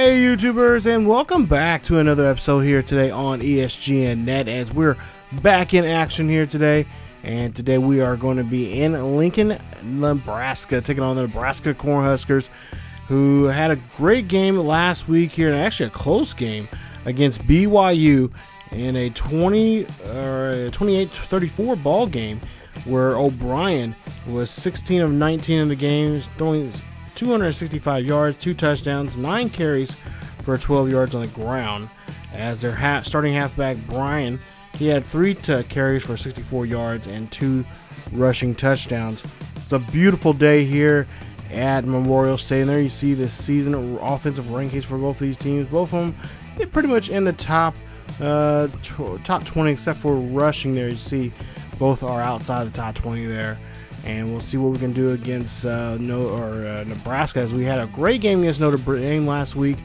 Hey YouTubers, and welcome back to another episode here today on ESGNet as we're back in action here today. And today we are going to be in Lincoln, Nebraska, taking on the Nebraska Cornhuskers, who had a great game last week here, and actually a close game against BYU in a 28-34 ball game where O'Brien was 16 of 19 in the game, throwing 265 yards, 2 touchdowns, 9 carries for 12 yards on the ground. As their starting halfback, Bryant, he had 3 carries for 64 yards and 2 rushing touchdowns. It's a beautiful day here at Memorial Stadium. There you see the season offensive rankings for both of these teams. Both of them pretty much in the top 20, except for rushing. There you see both are outside the top 20 there. And we'll see what we can do against Nebraska, as we had a great game against Notre Dame last week.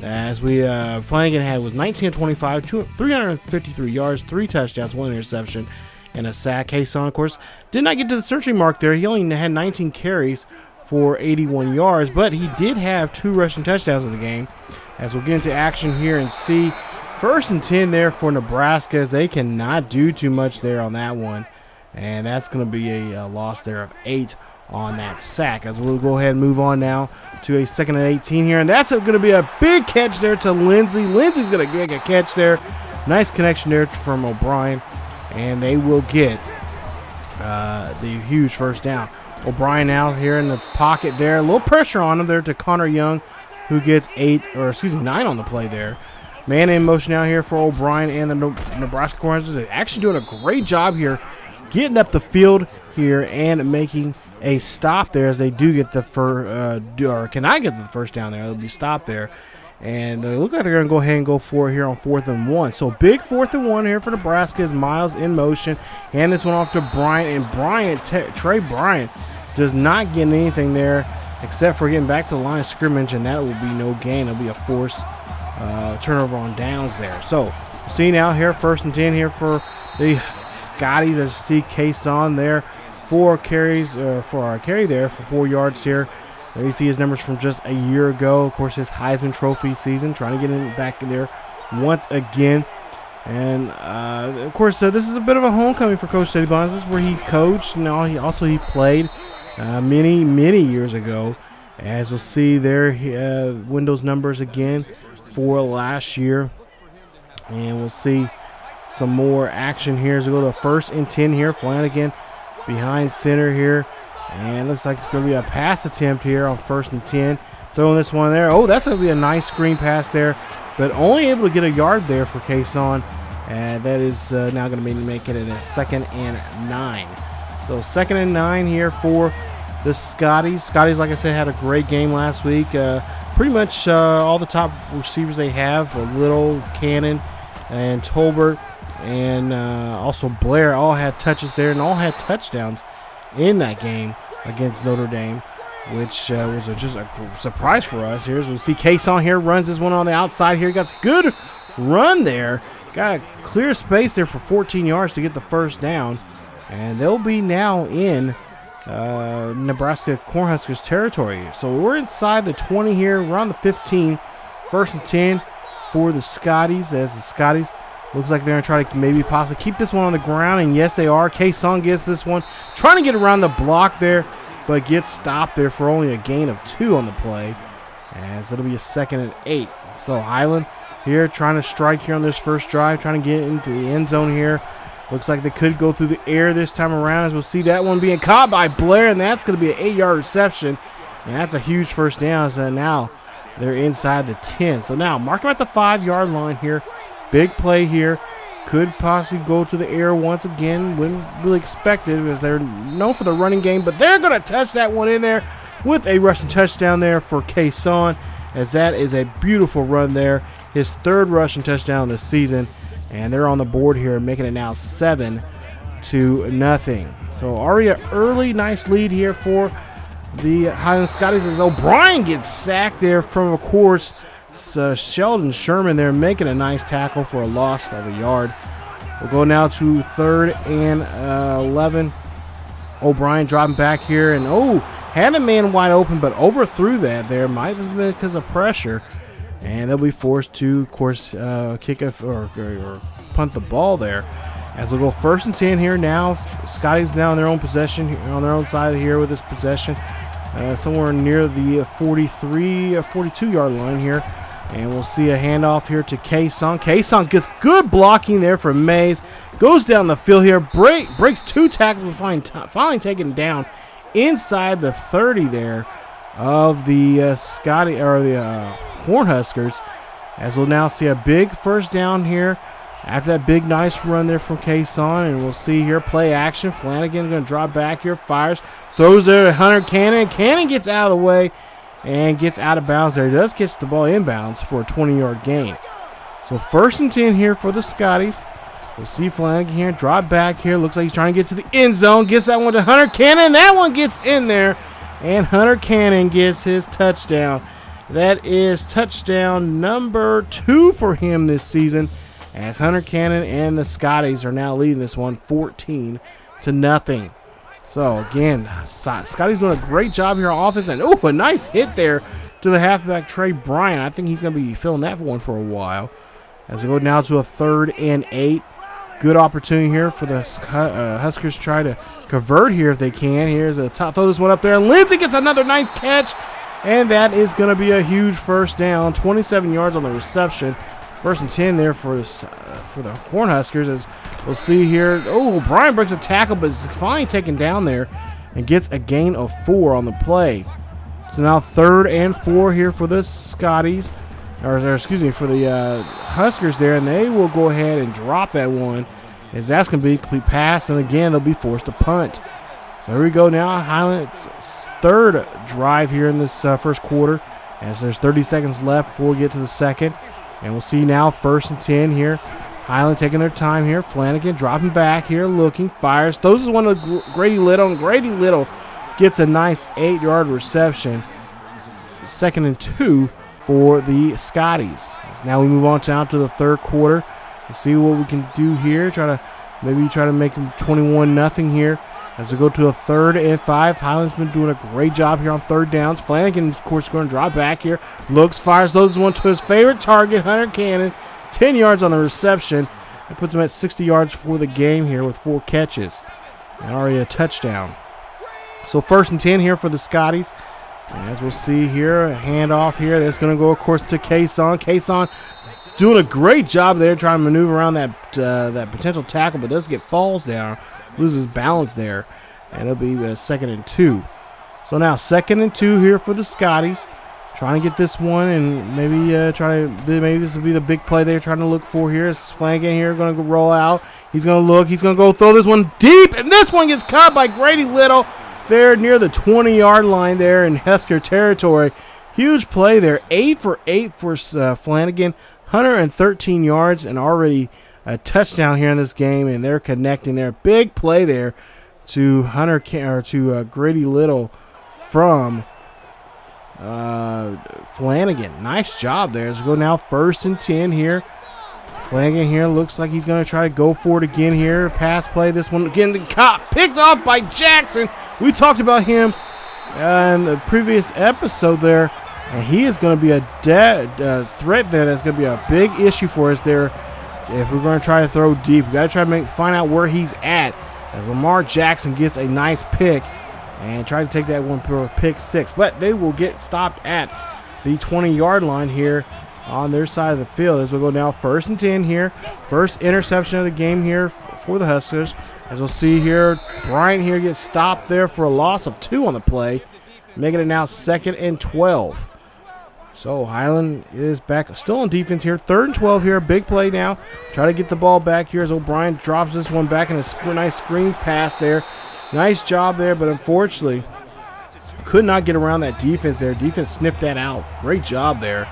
As Flanagan was 19 of 25, 353 yards, 3 touchdowns, 1 interception, and a sack. Cason, of course, did not get to the century mark there. He only had 19 carries for 81 yards, but he did have 2 rushing touchdowns in the game. As we'll get into action here and see 1st and 10 there for Nebraska, as they cannot do too much there on that one. And that's going to be a loss there of 8 on that sack. As we'll go ahead and move on now to a 2nd and 18 here. And that's going to be a big catch there to Lindsey. Lindsey's going to make a catch there. Nice connection there from O'Brien. And they will get the huge first down. O'Brien now here in the pocket there. A little pressure on him there to Connor Young, who gets 9 on the play there. Man in motion now here for O'Brien and the Nebraska Cornhuskers. They're actually doing a great job here, getting up the field here and making a stop there, as they do get the cannot get the first down there. They'll be stopped there, and they look like they're going to go ahead and go for it here on 4th and 1. So big 4th and 1 here for Nebraska as Miles in motion. Hand this one off to Bryant, and Trey Bryant does not get anything there except for getting back to the line of scrimmage, and that will be no gain. It'll be a forced turnover on downs there. So see now here 1st and 10 here for the Scotties, as you see Cason there, 4 carries for our carry there for 4 yards here. There you see his numbers from just a year ago. Of course, his Heisman Trophy season, trying to get in back in there once again. And of course, this is a bit of a homecoming for Coach Teddy Bonds. This is where he coached, and he played many years ago. As we'll see there, Windows numbers again for last year, and we'll see some more action here as we go to 1st and 10 here. Flanagan behind center here, and looks like it's going to be a pass attempt here on 1st and 10. Throwing this one there. Oh, that's going to be a nice screen pass there, but only able to get a yard there for Cason, and that is now going to be making it a 2nd and 9. So 2nd and 9 here for the Scotties. Scotties, like I said, had a great game last week. Pretty much all the top receivers they have, Little, Cannon, and Tolbert, and also Blair, all had touches there and all had touchdowns in that game against Notre Dame, which was just a surprise for us. Here's we see Cason here, runs this one on the outside here. Got a good run there. Got a clear space there for 14 yards to get the first down. And they'll be now in Nebraska Cornhuskers territory. So we're inside the 20 here. We're on the 15. 1st and 10 for the Scotties, as the Scotties looks like they're going to try to maybe possibly keep this one on the ground, and yes, they are. Cason gets this one, trying to get around the block there, but gets stopped there for only a gain of 2 on the play, as it'll be a 2nd and 8. So Highland here trying to strike here on this first drive, trying to get into the end zone here. Looks like they could go through the air this time around, as we'll see that one being caught by Blair, and that's going to be an 8-yard reception, and that's a huge first down. So now they're inside the 10. So now mark them at the 5-yard line here. Big play here. Could possibly go to the air once again. Wouldn't really expect it, as they're known for the running game, but they're going to touch that one in there with a rushing touchdown there for Cason, as that is a beautiful run there. His 3rd rushing touchdown this season, and they're on the board here, making it now 7-0. So already an early nice lead here for the Highland Scotties, as O'Brien gets sacked there from, of course, Sheldon Sherman there, making a nice tackle for a loss of a yard. We'll go now to 3rd and 11. O'Brien dropping back here, and had a man wide open, but overthrew that there. Might have been because of pressure. And they'll be forced to, of course, kick or punt the ball there. As we'll go 1st and 10 here now. Scotties now in their own possession, on their own side here with this possession. Somewhere near the 43, 42-yard line here. And we'll see a handoff here to Cason. Cason gets good blocking there from Mays. Goes down the field here. Breaks 2 tackles, finally taken down inside the 30 there of the Cornhuskers. As we'll now see a big 1st down here after that big nice run there from Cason. And we'll see here play action. Flanagan going to drop back here, fires, throws there to Hunter Cannon. Cannon gets out of the way and gets out of bounds there. He does catch the ball inbounds for a 20-yard gain. So 1st and 10 here for the Scotties. We'll see Flanagan here, drop back here. Looks like he's trying to get to the end zone. Gets that one to Hunter Cannon. That one gets in there. And Hunter Cannon gets his touchdown. That is touchdown number 2 for him this season, as Hunter Cannon and the Scotties are now leading this one 14-0. So again, Scotty's doing a great job here on offense, and a nice hit there to the halfback Trey Bryant. I think he's going to be filling that one for a while. As we go now to a 3rd and 8. Good opportunity here for the Huskers to try to convert here if they can. Here's a top, throw this one up there, and Lindsey gets another nice catch, and that is going to be a huge 1st down. 27 yards on the reception. 1st and 10 there for the Cornhuskers, as we'll see here. Bryant breaks a tackle, but is finally taken down there and gets a gain of 4 on the play. So now 3rd and 4 here for the Scotties, for the Huskers there, and they will go ahead and drop that one, as that's going to be a complete pass, and again they'll be forced to punt. So here we go now, Highland's 3rd drive here in this 1st quarter, as there's 30 seconds left before we get to the 2nd. And we'll see now 1st and 10 here. Highland taking their time here. Flanagan dropping back here, looking, fires. Those is one of Grady Little, and Grady Little gets a nice 8-yard reception. 2nd and 2 for the Scotties. So now we move on down to the 3rd quarter. We'll see what we can do here. Maybe try to make them 21-0 here. As we go to a 3rd and 5, Highland's been doing a great job here on 3rd downs. Flanagan, of course, going to drop back here. Looks, fires, those one to his favorite target, Hunter Cannon. 10 yards on the reception. That puts him at 60 yards for the game here with 4 catches. And already a touchdown. So 1st and 10 here for the Scotties. And as we'll see here, a handoff here. That's going to go, of course, to Cason. Cason doing a great job there trying to maneuver around that potential tackle, but does get falls down. Loses balance there, and it'll be the 2nd and 2. So now 2nd and 2 here for the Scotties. Trying to get this one, and maybe this will be the big play they're trying to look for here. It's Flanagan here going to roll out. He's going to look. He's going to go throw this one deep, and this one gets caught by Grady Little there near the 20-yard line there in Husker territory. Huge play there. 8 for 8 for Flanagan. 113 yards and already a touchdown here in this game, and they're connecting there. Big play there to Grady Little from Flanagan. Nice job there. As we go now 1st and 10 here. Flanagan here looks like he's going to try to go for it again here. Pass play. This one again picked off by Jackson. We talked about him in the previous episode there, and he is going to be a threat there. That's going to be a big issue for us there. If we're going to try to throw deep, we got to try to find out where he's at. As Lamar Jackson gets a nice pick and tries to take that one for a pick 6, but they will get stopped at the 20-yard line here on their side of the field. As we go now 1st and 10 here. First interception of the game here for the Huskers. As we'll see here, Bryant here gets stopped there for a loss of 2 on the play, making it now 2nd and 12. So Highland is back, still on defense here. 3rd and 12 here, big play now. Try to get the ball back here as O'Brien drops this one back in a nice screen pass there. Nice job there, but unfortunately could not get around that defense there. Defense sniffed that out. Great job there,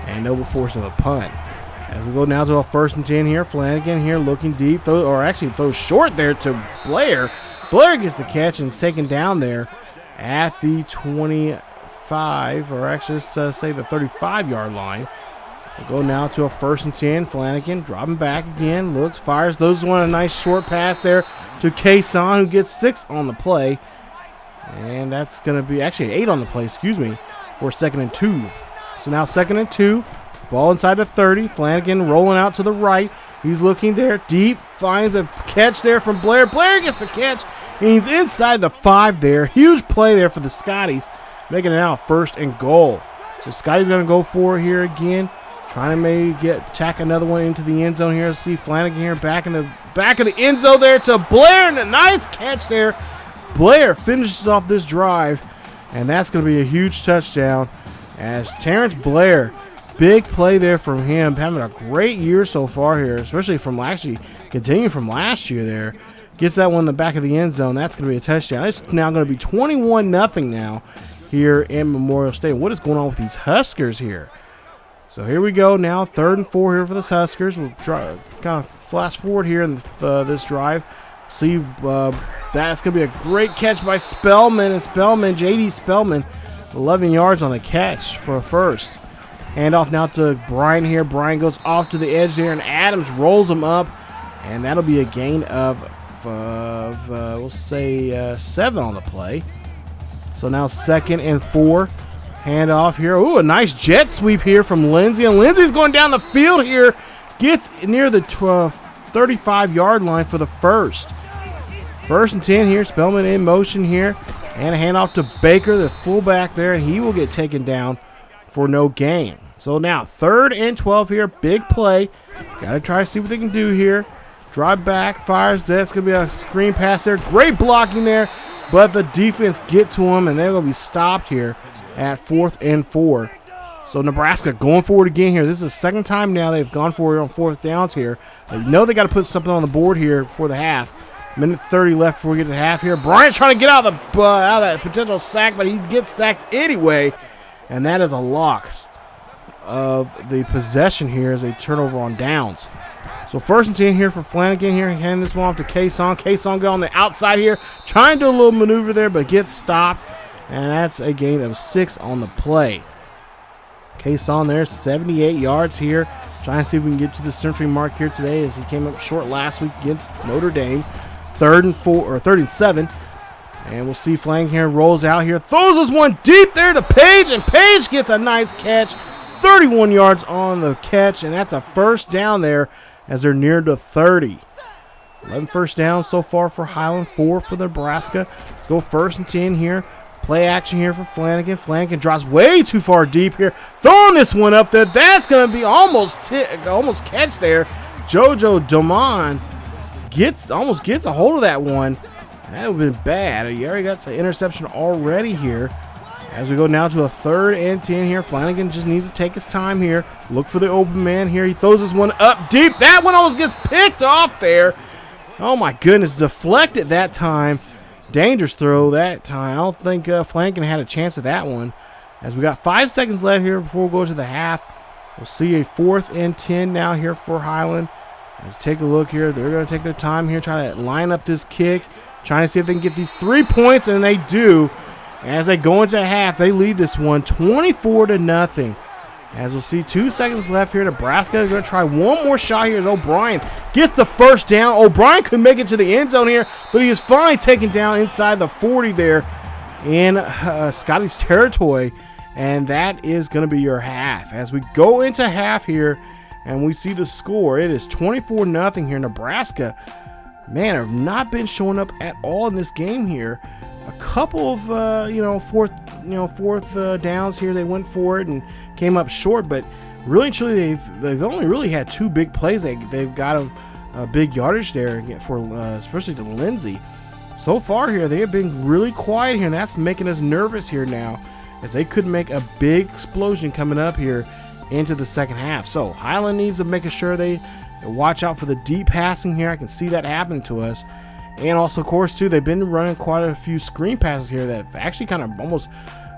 and no force of a punt. As we go now to a 1st and 10 here, Flanagan here looking deep, throws short there to Blair. Blair gets the catch and is taken down there at the 25, or actually let's say the 35-yard line. We'll go now to a 1st and 10. Flanagan dropping back again, looks, fires. Those one a nice short pass there to Cason, who gets 6 on the play. And that's going to be actually 8 on the play, for 2nd and 2. So now 2nd and 2. Ball inside the 30. Flanagan rolling out to the right. He's looking there deep. Finds a catch there from Blair. Blair gets the catch. And he's inside the 5 there. Huge play there for the Scotties. Making it out 1st and goal. So Scotty's going to go for it here again. Trying to maybe tack another one into the end zone here. Let's see Flanagan here back of the end zone there to Blair. And a nice catch there. Blair finishes off this drive. And that's going to be a huge touchdown. As Terrence Blair, big play there from him. Having a great year so far here. Especially from continuing from last year there. Gets that one in the back of the end zone. That's going to be a touchdown. It's now going to be 21-0 now here in Memorial Stadium. What is going on with these Huskers here? So here we go now. 3rd and 4 here for the Huskers. We'll kind of flash forward here in this drive. See, that's going to be a great catch by Spellman. And J.D. Spellman, 11 yards on the catch for a first. Handoff now to Bryant here. Bryant goes off to the edge there, and Adams rolls him up. And that'll be a gain of we'll say 7 on the play. So now 2nd and 4. Handoff here. Ooh, a nice jet sweep here from Lindsey. And Lindsey's going down the field here. Gets near the 35-yard line for the first. 1st and 10 here. Spellman in motion here. And a handoff to Baker, the fullback there. And he will get taken down for no gain. So now 3rd and 12 here. Big play. Got to try to see what they can do here. Drive back, fires. That's going to be a screen pass there. Great blocking there, but the defense get to him, and they're going to be stopped here at 4th and 4. So Nebraska going forward again here. This is the 2nd time now they've gone forward on 4th downs here. They know they got to put something on the board here before the half. Minute 30 left before we get to the half here. Bryant trying to get out of that potential sack, but he gets sacked anyway, and that is a loss of the possession here as a turnover on downs. So 1st and 10 here for Flanagan here. Handing this one off to Cason. Cason got on the outside here. Trying to do a little maneuver there, but gets stopped. And that's a gain of 6 on the play. Cason there, 78 yards here. Trying to see if we can get to the century mark here today as he came up short last week against Notre Dame. 3rd and 7. And we'll see Flanagan here rolls out here. Throws this one deep there to Page. And Page gets a nice catch. 31 yards on the catch. And that's a 1st down there, as they're near to 30. 11 first downs so far for Highland, 4 for Nebraska. Let's go 1st and 10 here. Play action here for Flanagan. Flanagan drops way too far deep here. Throwing this one up there. That's going to be almost catch there. JoJo Damon almost gets a hold of that one. That would have been bad. He already got the interception already here. As we go now to a 3rd and 10 here. Flanagan just needs to take his time here. Look for the open man here. He throws this one up deep. That one almost gets picked off there. Oh my goodness. Deflected that time. Dangerous throw that time. I don't think Flanagan had a chance at that one. As we got 5 seconds left here before we go to the half. We'll see a 4th and 10 now here for Highland. Let's take a look here. They're going to take their time here, trying to line up this kick. Trying to see if they can get these 3 points, and they do. As they go into half, they lead this one 24-0. As we'll see, 2 seconds left here. Nebraska is going to try one more shot here as O'Brien gets the 1st down. O'Brien could make it to the end zone here, but he is finally taken down inside the 40 there in Scotties' territory. And that is going to be your half. As we go into half here and we see the score, it is 24-0 here. Nebraska, man, have not been showing up at all in this game here. A couple of fourth downs here, they went for it and came up short, but really and truly they've only really had 2 big plays. They've got a big yardage there for especially to Lindsey. So far here, they have been really quiet here, and that's making us nervous here now, as they could make a big explosion coming up here into the second half. So Highland needs to make sure they watch out for the deep passing here. I can see that happening to us. And also, of course, too, they've been running quite a few screen passes here that actually kind of almost,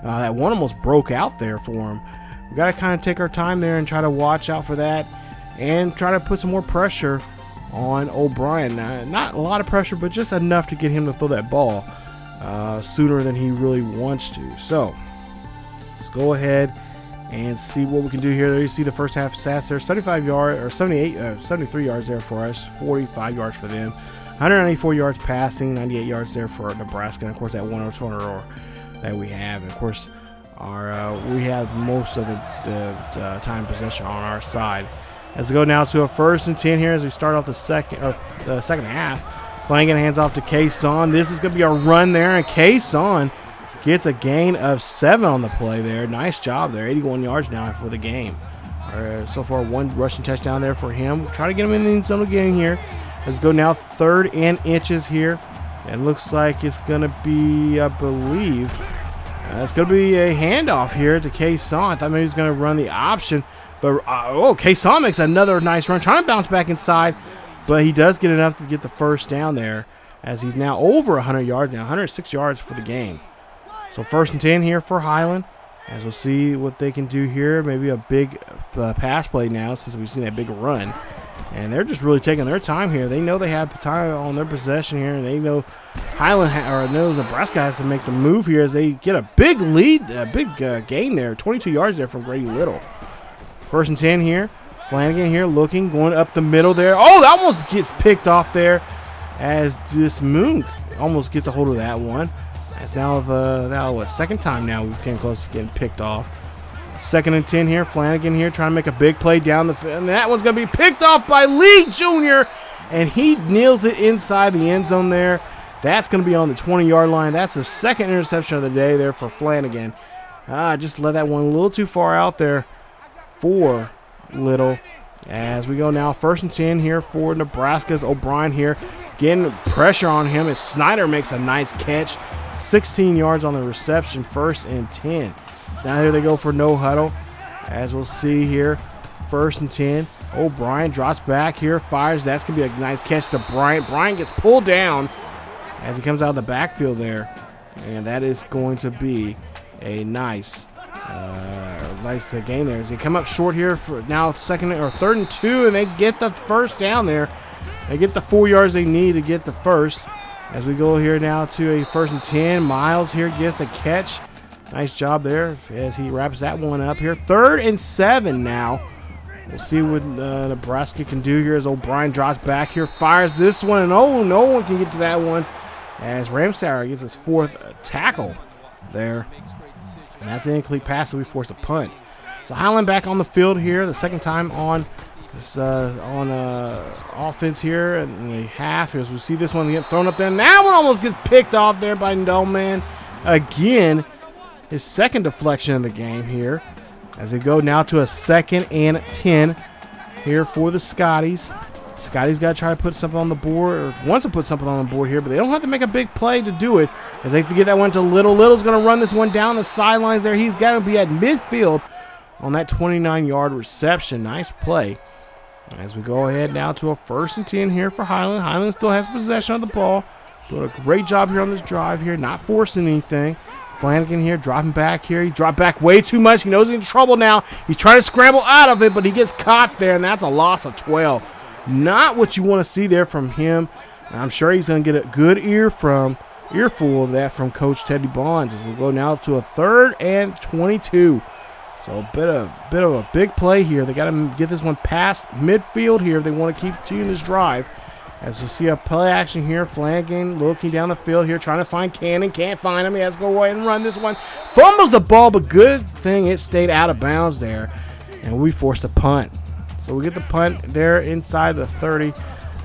that one almost broke out there for them. We got to kind of take our time there and try to watch out for that and try to put some more pressure on O'Brien. Not a lot of pressure, but just enough to get him to throw that ball sooner than he really wants to. So let's go ahead and see what we can do here. There you see the first half stats there. 75 yards or 73 yards there for us, 45 yards for them. 194 yards passing, 98 yards there for Nebraska, and of course that 1 turnover that we have. And of course, we have most of the time possession on our side. As we go now to a 1st and 10 here as we start off the second half. Flanagan hands off to Cason. This is going to be a run there, and Cason gets a gain of 7 on the play there. Nice job there. 81 yards now for the game. So far, 1 rushing touchdown there for him. Try to get him in the end zone again here. Let's go now 3rd and inches here. It looks like it's going to be, I believe, it's going to be a handoff here to Cason. I thought maybe he was going to run the option. But, Cason makes another nice run. Trying to bounce back inside. But he does get enough to get the 1st down there. As he's now over 100 yards now. 106 yards for the game. So 1st and 10 here for Highland. As we'll see what they can do here. Maybe a big pass play now since we've seen that big run. And they're just really taking their time here. They know they have time on their possession here, and they know Nebraska has to make the move here as they get a big lead, a big gain there. 22 yards there from Grady Little. 1st and 10 here. Flanagan here looking, going up the middle there. Oh, that almost gets picked off there as this Moon almost gets a hold of that one. It's now the second time now we've came close to getting picked off. 2nd and 10 here. Flanagan here trying to make a big play down the field. And that one's going to be picked off by Lee Jr. And he nails it inside the end zone there. That's going to be on the 20-yard line. That's the 2nd interception of the day there for Flanagan. Just let that one a little too far out there for Little. As we go now 1st and 10 here for Nebraska's O'Brien here. Getting pressure on him as Snyder makes a nice catch. 16 yards on the reception. 1st and 10. Now here they go for no huddle. As we'll see here, 1st and 10. O'Brien drops back here, fires. That's going to be a nice catch to Bryant. Bryant gets pulled down as he comes out of the backfield there. And that is going to be a nice game there. As they come up short here for now 2nd or 3rd and 2, and they get the 1st down there. They get the 4 yards they need to get the 1st. As we go here now to a 1st and 10. Miles here gets a catch. Nice job there as he wraps that one up here. 3rd and 7 now. We'll see what Nebraska can do here as O'Brien drops back here. Fires this one, and no one can get to that one. As Ramsauer gets his 4th tackle there. And that's an incomplete pass, so we forced a punt. So Highland back on the field here. The 2nd time on offense here in the half. As we see this one get thrown up there. And that one almost gets picked off there by Dolman. Again. His 2nd deflection of the game here. As they go now to a 2nd and 10 here for the Scotties. Scotties got to try to put something on the board, or wants to put something on the board here, but they don't have to make a big play to do it. As they have to get that one to Little. Little's going to run this one down the sidelines there. He's got to be at midfield on that 29-yard reception. Nice play. As we go ahead now to a 1st and 10 here for Highland. Highland still has possession of the ball. Doing a great job here on this drive here, not forcing anything. Flanagan here, dropping back here. He dropped back way too much. He knows he's in trouble now. He's trying to scramble out of it, but he gets caught there, and that's a loss of 12. Not what you want to see there from him. And I'm sure he's going to get a good earful of that from Coach Teddy Bonds. As we'll go now to a 3rd and 22. So a bit of a big play here. They got to get this one past midfield here if they want to keep continuing this drive. As you see a play action here, Flanagan looking down the field here, trying to find Cannon. Can't find him. He has to go ahead and run this one. Fumbles the ball, but good thing it stayed out of bounds there. And we forced a punt. So we get the punt there inside the 30.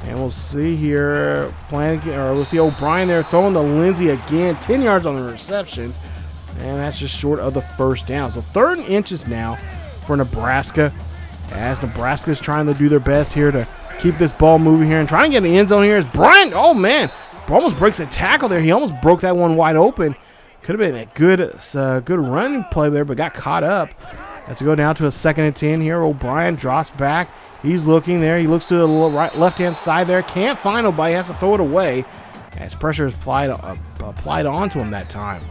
And we'll see here we'll see O'Brien there throwing to Lindsey again. 10 yards on the reception. And that's just short of the 1st down. So 3rd and inches now for Nebraska. As Nebraska's trying to do their best here to keep this ball moving here and trying to get in the end zone here is Bryant. Oh, man. Almost breaks a tackle there. He almost broke that one wide open. Could have been a good running play there, but got caught up. As we go down to a 2nd and 10 here, O'Brien drops back. He's looking there. He looks to the left-hand side there. Can't find nobody. Has to throw it away as pressure is applied onto him that time.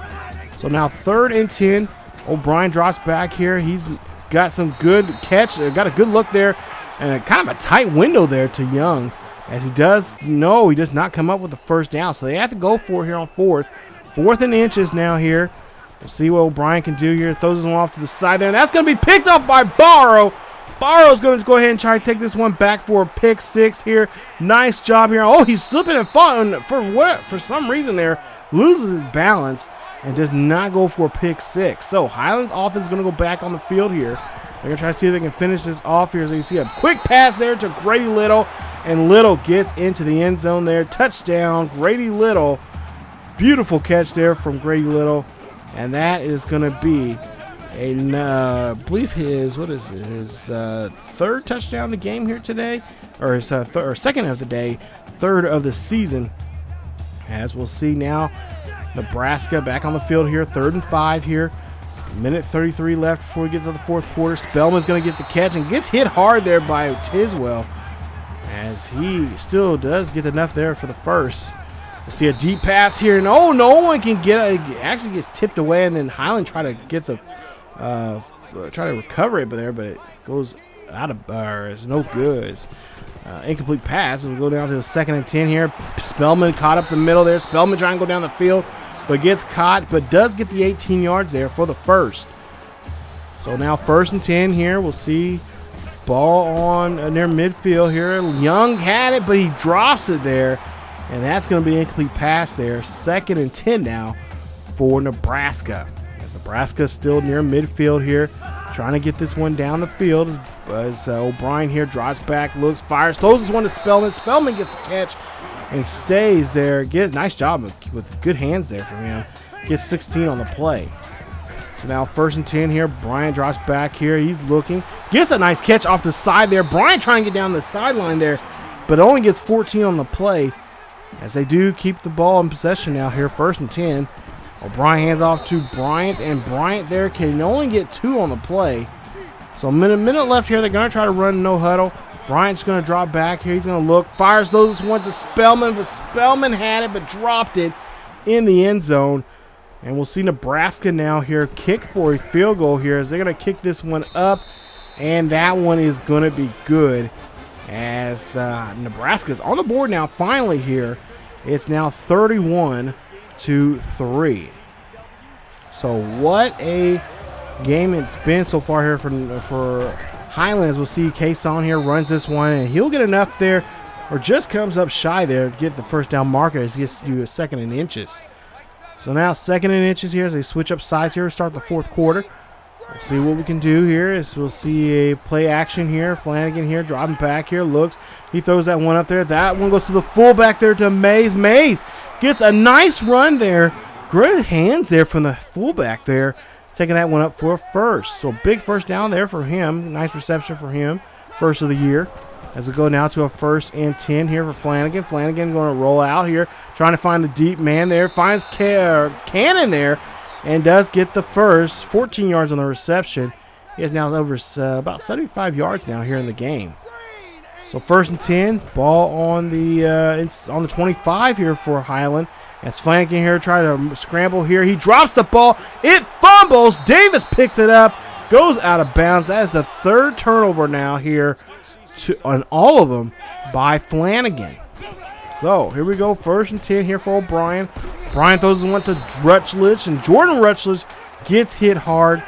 So now 3rd and 10. O'Brien drops back here. He's got some good catch. Got a good look there. And kind of a tight window there to Young. As he does not come up with the 1st down. So they have to go for it here on 4th. 4th and inches now here. We'll see what O'Brien can do here. Throws him off to the side there. And that's going to be picked up by Barrow. Barrow's going to go ahead and try to take this one back for a pick 6 here. Nice job here. Oh, he's slipping and falling for some reason there. Loses his balance. and does not go for a pick six. So Highland's offense is going to go back on the field here. They're going to try to see if they can finish this off here. So you see a quick pass there to Grady Little, and Little gets into the end zone there. Touchdown, Grady Little. Beautiful catch there from Grady Little, and that is going to be I believe his third touchdown of the game here today, or his second of the day, third of the season. As we'll see now, Nebraska back on the field here, 3rd and 5 here. Minute 33 left before we get to the fourth quarter. Spellman's going to get the catch and gets hit hard there by Tiswell, as he still does get enough there for the first. We'll see a deep pass here, and no one can get it. It actually gets tipped away, and then Highland try to get the try to recover it, but it goes out of it's no good. Incomplete pass. We'll go down to the 2nd and 10 here. Spellman caught up the middle there. Spellman trying to go down the field, but gets caught, but does get the 18 yards there for the first. So now 1st and 10 here. We'll see ball on near midfield here. Young had it, but he drops it there, and that's going to be an incomplete pass there. 2nd and 10 now for Nebraska. As Nebraska still near midfield here, trying to get this one down the field. As O'Brien here drops back, looks, fires, throws this one to Spellman. Spellman gets the catch and stays there. Nice job with good hands there from him. Gets 16 on the play. So now 1st and 10 here. Bryant drops back here. He's looking. Gets a nice catch off the side there. Bryant trying to get down the sideline there, but only gets 14 on the play, as they do keep the ball in possession now here. 1st and 10. O'Brien hands off to Bryant, and Bryant there can only get 2 on the play. So a minute left here. They're going to try to run no huddle. Bryant's going to drop back here. He's going to look. Fires those one to Spellman, but Spellman had it but dropped it in the end zone. And we'll see Nebraska now here kick for a field goal here, as they're going to kick this one up, and that one is going to be good, as Nebraska's on the board now finally here. It's now 31-3. So what a game it's been so far here for Highlands. We'll see Cason here runs this one, and he'll get enough there, or just comes up shy there to get the first down marker as he gets to do a 2nd and inches. So now 2nd and inches here as they switch up sides here to start the fourth quarter. We'll see what we can do here. We'll see a play action here. Flanagan here dropping back here, looks. He throws that one up there. That one goes to the fullback there to Mays. Mays gets a nice run there. Good hands there from the fullback there, taking that one up for a first. So big first down there for him. Nice reception for him. First of the year. As we go now to a 1st and 10 here for Flanagan. Flanagan going to roll out here, trying to find the deep man there. Finds Cannon there, and does get the first. 14 yards on the reception. He is now over about 75 yards now here in the game. So 1st and 10, ball on it's on the 25 here for Highland. As Flanagan here trying to scramble here. He drops the ball. It fumbles. Davis picks it up. Goes out of bounds. That is the 3rd turnover now here on all of them by Flanagan. So here we go. 1st and 10 here for O'Brien. Bryant throws one to Rutledge, and Jordan Rutledge gets hit hard,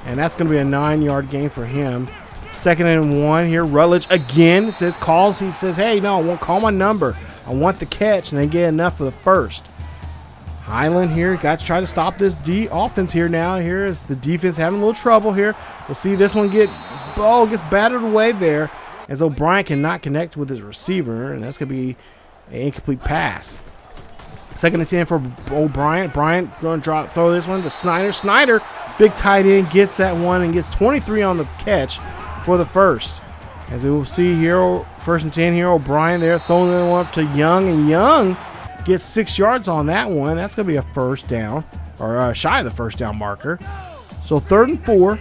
and that's going to be a 9-yard gain for him. 2nd and 1 here. Rutledge again he says, hey, no, I won't call my number. I want the catch, and they get enough for the first. Highland here got to try to stop this offense here now. Here is the defense having a little trouble here. We'll see this one gets battered away there, as O'Brien cannot connect with his receiver, and that's going to be an incomplete pass. 2nd and 10 for O'Brien. Bryant going to throw this one to Snyder. Snyder, big tight end, gets that one and gets 23 on the catch for the first. As we will see here, 1st and 10 here, O'Brien there throwing that one up to Young, and Young gets 6 yards on that one. That's going to be a first down, or shy of the first down marker. So 3rd and 4.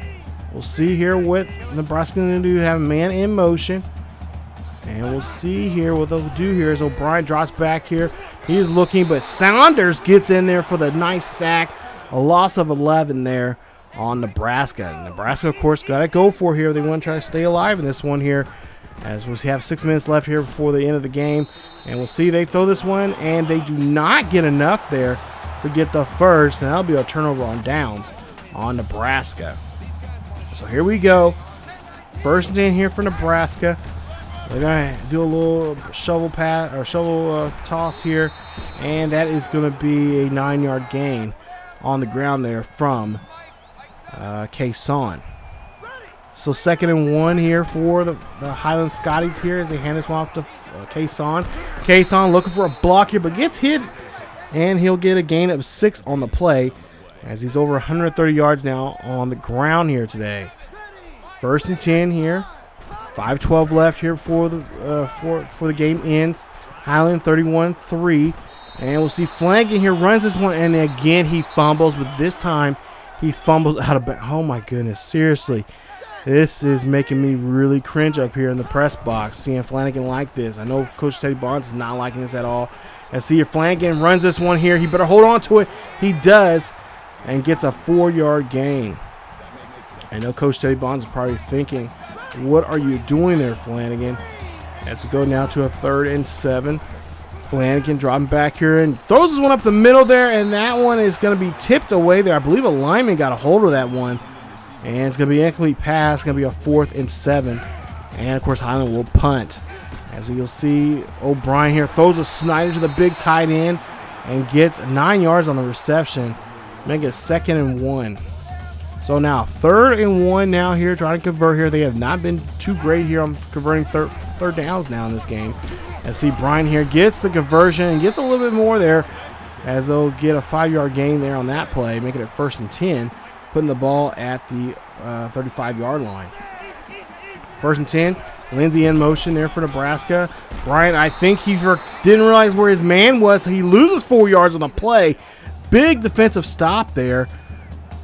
We'll see here what Nebraska's going to do. Have a man in motion. And we'll see here what they'll do here as O'Brien drops back here. He's looking, but Saunders gets in there for the nice sack. A loss of 11 there on Nebraska. Nebraska, of course, got to go for here. They want to try to stay alive in this one here, as we have 6 minutes left here before the end of the game. And we'll see they throw this one, and they do not get enough there to get the first, and that'll be a turnover on downs on Nebraska. So here we go. 1st and 10 here for Nebraska. They're going to do a little shovel toss here, and that is going to be a 9-yard gain. on the ground there from Cason. So 2nd and 1 here for the Highland Scotties here as they hand this one off to Cason. Cason looking for a block here, but gets hit, and he'll get a gain of 6 on the play as he's over 130 yards now on the ground here today. 1st and 10 here. 5:12 left here for the game ends. Highland 31-3. And we'll see Flanagan here runs this one, and again he fumbles, but this time he fumbles out of bounds. Oh my goodness, seriously. This is making me really cringe up here in the press box, seeing Flanagan like this. I know Coach Teddy Bonds is not liking this at all. And see if Flanagan runs this one here. He better hold on to it. He does, and gets a 4-yard gain. I know Coach Teddy Bonds is probably thinking, what are you doing there, Flanagan? As we go now to a 3rd and 7. Flanagan dropping back here and throws this one up the middle there, and that one is going to be tipped away there. I believe a lineman got a hold of that one. And it's going to be an incomplete pass. It's going to be a 4th and 7. And, of course, Highland will punt. As you'll see, O'Brien here throws a snider to the big tight end and gets 9 yards on the reception. Make it 2nd and 1. So now 3rd and 1 now here, trying to convert here. They have not been too great here on converting third downs now in this game. As see Bryant here gets the conversion and gets a little bit more there as they'll get a 5-yard gain there on that play, making it 1st and 10, putting the ball at the 35-yard line. 1st and 10, Lindsey in motion there for Nebraska. Bryant, I think he didn't realize where his man was, so he loses 4 yards on the play. Big defensive stop there.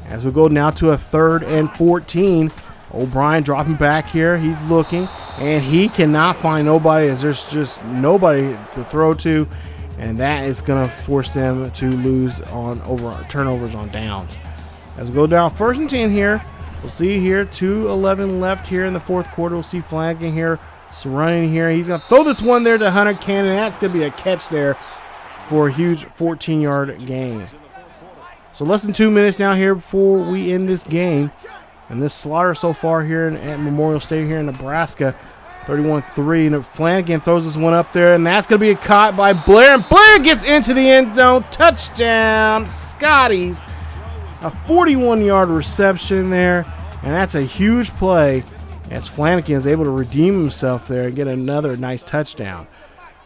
As we go now to a 3rd and 14. O'Brien dropping back here. He's looking, and he cannot find nobody as there's just nobody to throw to, and that is going to force them to lose on turnovers on downs. As we go down 1st and 10 here, we'll see here 2:11 left here in the 4th quarter. We'll see Flanagan here running here. He's going to throw this one there to Hunter Cannon. That's going to be a catch there for a huge 14-yard gain. So less than 2 minutes now here before we end this game. And this slaughter so far here at Memorial Stadium here in Nebraska, 31-3. And Flanagan throws this one up there, and that's going to be caught by Blair. And Blair gets into the end zone. Touchdown, Scotties. A 41-yard reception there, and that's a huge play as Flanagan is able to redeem himself there and get another nice touchdown.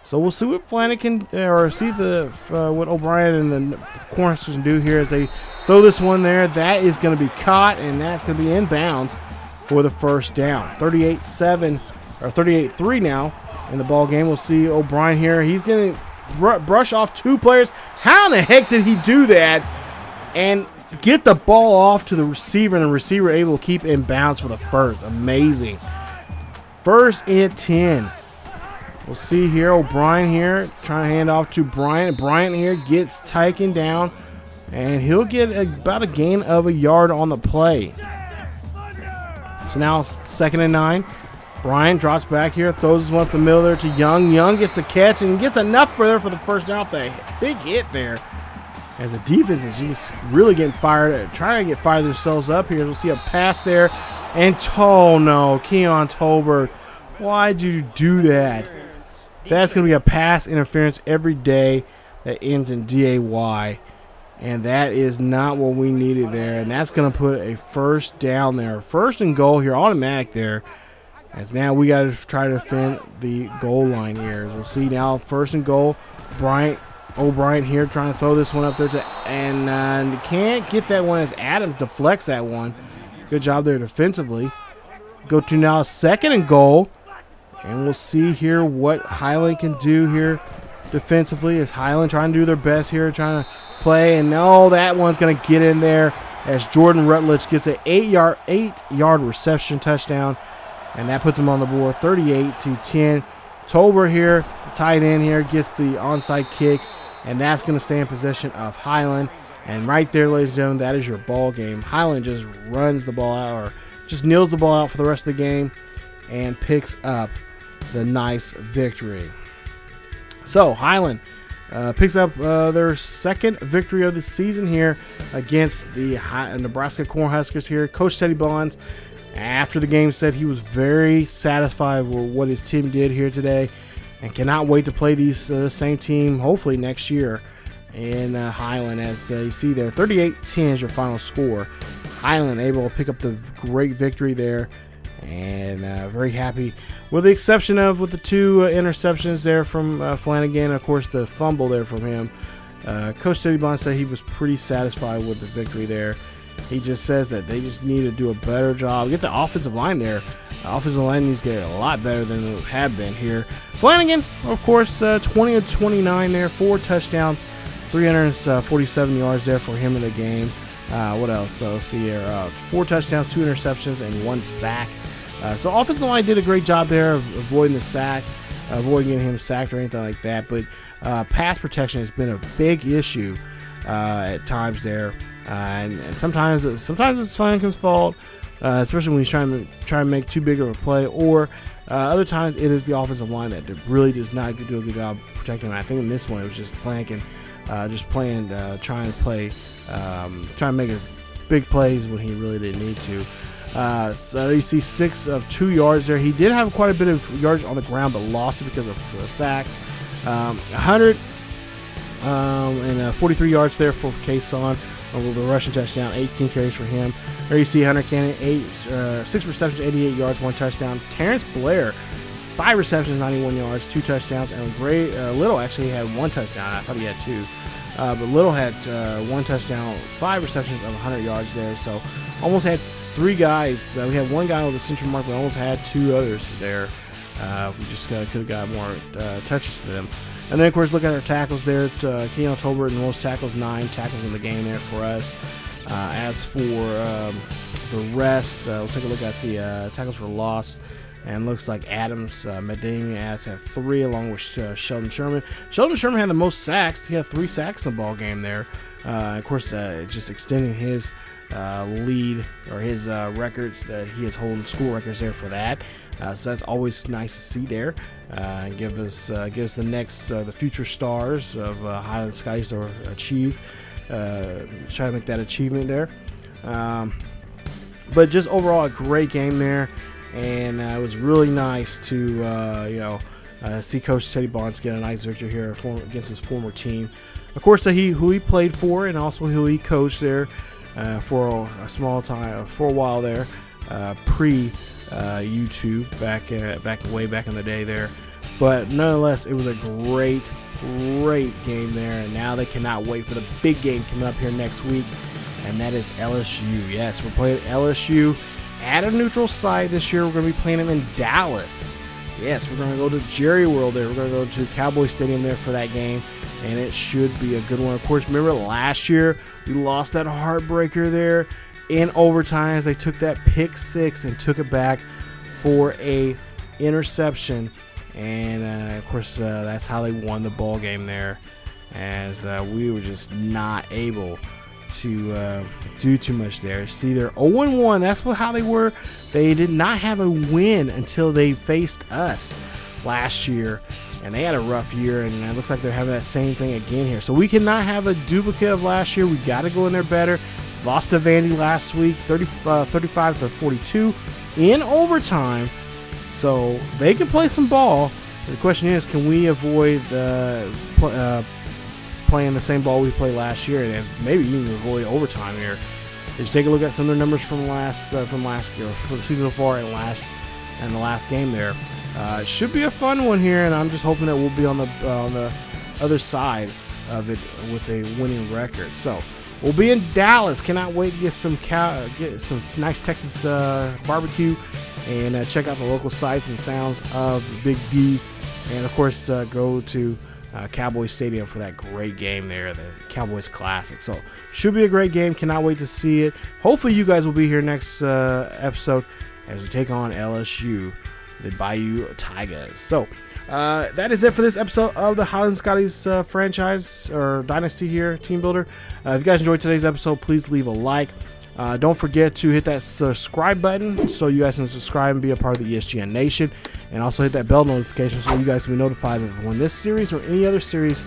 So we'll see what Flanagan, or see what O'Brien and the Cornhuskers can do here as they throw this one there. That is going to be caught, and that's going to be inbounds for the 1st down. 38-7 or 38-3 now in the ball game. We'll see O'Brien here. He's going to brush off 2 players. How in the heck did he do that? And get the ball off to the receiver, and the receiver able to keep in bounds for the 1st. Amazing. 1st and 10. We'll see here O'Brien here trying to hand off to Bryant. Bryant here gets taken down, and he'll get about a gain of a yard on the play. So now 2nd and 9. Bryant drops back here, throws this one up the middle there to Young. Young gets the catch and gets enough for the 1st down. The big hit there. As the defense is just really getting fired, trying to get fired themselves up here. We'll see a pass there. And Keon Tolbert. Why'd you do that? That's going to be a pass interference every day that ends in DAY. And that is not what we needed there. And that's going to put a 1st down there. 1st and goal here, automatic there. As now we got to try to defend the goal line here. As we'll see now 1st and goal. O'Brien here trying to throw this one up there and can't get that one as Adams deflects that one. Good job there defensively. Go to now 2nd and goal. And we'll see here what Highland can do here defensively. As Highland trying to do their best here, trying to play. And that one's going to get in there as Jordan Rutledge gets an 8-yard reception touchdown. And that puts him on the board 38-10. Tolbert here, tight end here, gets the onside kick. And that's going to stay in possession of Highland. And right there, ladies and gentlemen, that is your ball game. Highland just runs the ball out, or just kneels the ball out for the rest of the game and picks up the nice victory. So Highland picks up their 2nd victory of the season here against the Nebraska Cornhuskers here. Coach Teddy Bonds, after the game, said he was very satisfied with what his team did here today and cannot wait to play the same team hopefully next year in Highland. As you see there, 38-10 is your final score. Highland able to pick up the great victory there, and very happy, with the exception of with the 2 interceptions there from Flanagan. Of course, the fumble there from him. Coach Teddy Bond said he was pretty satisfied with the victory there. He just says that they just need to do a better job. Get the offensive line there. The offensive line needs to get a lot better than it had been here. Flanagan, of course, 20 of 29 there, 4 touchdowns, 347 yards there for him in the game. What else? So let's see here. 4 touchdowns, 2 interceptions, and 1 sack. So offensive line did a great job there of avoiding the sacks, avoiding getting him sacked or anything like that. But pass protection has been a big issue at times there. And sometimes it's Flanagan's fault, especially when he's trying to make too big of a play, or other times it is the offensive line that really does not do a good job protecting him. I think in this one it was just Flanagan just playing, trying to make big plays when he really didn't need to. So you see 6 of 2 yards there. He did have quite a bit of yards on the ground, but lost it because of sacks. 100 and 43 yards there for Cason. With a rushing touchdown, 18 carries for him. There you see Hunter Cannon, 6 receptions, 88 yards, 1 touchdown. Terrence Blair, 5 receptions, 91 yards, 2 touchdowns. And Little actually had 1 touchdown. I thought he had 2. But Little had 1 touchdown, 5 receptions of 100 yards there. So almost had 3 guys. We had 1 guy with a century mark, but almost had 2 others there. We just could have got more touches to them. And then, of course, look at our tackles there. Tolbert and most tackles, 9 tackles in the game there for us. As for the rest, we'll take a look at the tackles for loss. And looks like Adams, Medina has had 3 along with Sheldon Sherman. Sheldon Sherman had the most sacks. He had 3 sacks in the ball game there. Of course, just extending his lead or his records. He is holding school records there for that. So that's always nice to see there. Give us the next the future stars of Highland Scotties to achieve. Try to make that achievement there. But just overall a great game there, and it was really nice to see Coach Teddy Bonds get a nice victory here against his former team. Of course, who he played for, and also who he coached there for a small time, for a while there, pre YouTube way back in the day there. But nonetheless, it was a great game there, and now they cannot wait for the big game coming up here next week, and that is LSU. Yes, we're playing LSU at a neutral site this year. We're going to be playing them in Dallas. Yes, we're going to go to Jerry World there. We're going to go to Cowboy Stadium there for that game, and it should be a good one. Of course, remember last year we lost that heartbreaker there in overtime as they took that pick 6 and took it back for a interception, and of course that's how they won the ball game there, as we were just not able to do too much there. See, they're 0-1. That's how they were. They did not have a win until they faced us last year, and they had a rough year, and it looks like they're having that same thing again here. So we cannot have a duplicate of last year. We got to go in there better. Lost to Vandy last week, 35-42 in overtime. So they can play some ball. The question is, can we avoid playing the same ball we played last year, and maybe even avoid overtime here? Just take a look at some of their numbers from last year, for the season so far, and the last game there. It should be a fun one here, and I'm just hoping that we'll be on the other side of it with a winning record. So we'll be in Dallas. Cannot wait to get some nice Texas barbecue, and check out the local sights and sounds of Big D, and of course go to Cowboy Stadium for that great game there, the Cowboys Classic. So should be a great game. Cannot wait to see it. Hopefully you guys will be here next episode as we take on LSU, the Bayou Tigers. So that is it for this episode of the Highland Scotties franchise or Dynasty here, Team Builder. If you guys enjoyed today's episode, please leave a like. Don't forget to hit that subscribe button so you guys can subscribe and be a part of the ESGN Nation. And also hit that bell notification so you guys can be notified of when this series or any other series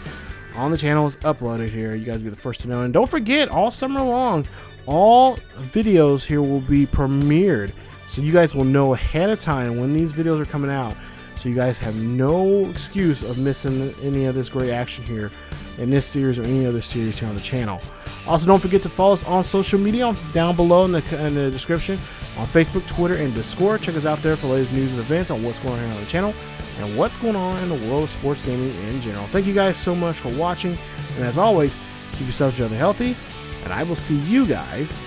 on the channel is uploaded here. You guys will be the first to know. And don't forget, all summer long, all videos here will be premiered, so you guys will know ahead of time when these videos are coming out. so you guys have no excuse of missing any of this great action here in this series or any other series here on the channel. Also, don't forget to follow us on social media down below in the description on Facebook, Twitter, and Discord. Check us out there for the latest news and events on what's going on here on the channel and what's going on in the world of sports gaming in general. Thank you guys so much for watching, and as always, keep yourselves healthy, and I will see you guys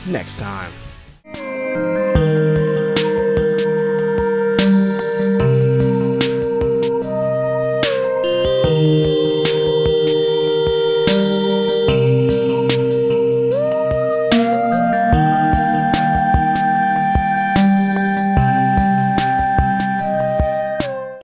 next time.